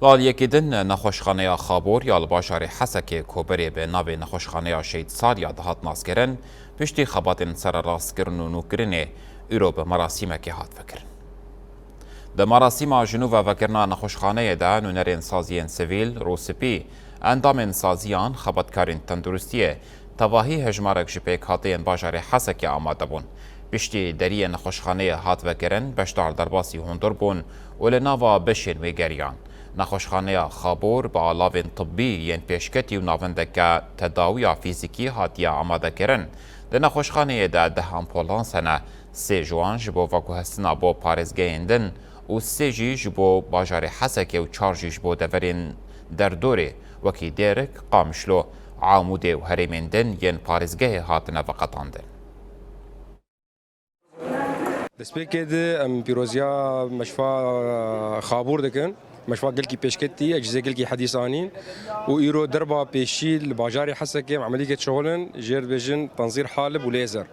لالیکیدن نخوشخانه خابور یا الباشار حسک کوبری به ناو نخوشخانه شهید سالیا دهات ناسکرن پشتی خباتن سر راست کرن و نوکرن ایرو به مراسم که هات فکرن. د مراسم جنوب و وکرنا نخوشخانه ده نونرین سازیین سویل روسپی اندام سازیان خباتکارین تندرستیه تواهی هجمارک جپیک هاتین باشار حسک آماده بون. پشتی دری نخوشخانه هات وکرن بشتار درباسی هندر بون و لناوا بشین و گریان. نخوشخانه خابور با علاوه طبی ین پیشکتی و ناوندک تداوی فیزیکی هاتیا آماده کرن. ده نخوشخانه ده امپولانسنه سه جوان جبو وکوهستنا بو پارزگیندن و سه جی جبو باجار حسک و چار جی جبو دورین در دوره وکی دیرک قامشلو عاموده و هریمندن ین پارزگه هاتنه وقتاندن. دەستپێکێ ئەم پیرۆزیا مەشفا خابوور دەکەن مەشفا گەلکی پێشکەتی ئەجززە گەلکی حەدیسانین و ئیرۆ دەربا پێشی لە باژاری حەسەکێ عملیکە شغلن ژێر بێژن تەنزیر حالب و لێزەر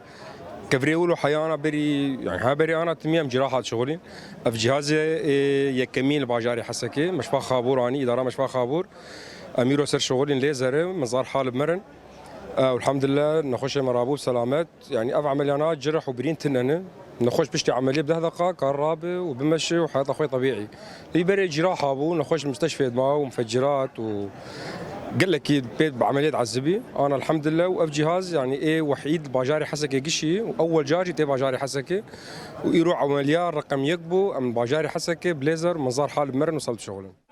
كفريول وحيانا بري يعني ها بري انا تميم جراحات شغلي في جهاز يكمين باجاري حسكي مشفى خابوراني اداره مشفى خابور اميرو سر شغلي ليزر مزار حالب مرن والحمد لله نخش مرابو بسلامات يعني افع عمليات جرح وبرين تنن نخش بشتي عمليه بدهذقه كهرباء وبمشي وحياه اخوي طبيعي يبري جراحه ابو نخش مستشفى دماغ ومفجرات و قال لك بيت بعمليه عزبي انا الحمد لله وف جهاز يعني ايه وحيد باجاري حسكي قشي واول جاري تي باجاري حسكي ويروح عمليات رقم يكبو من باجاري حسكي بليزر مزار حال مرن وصلت شغله.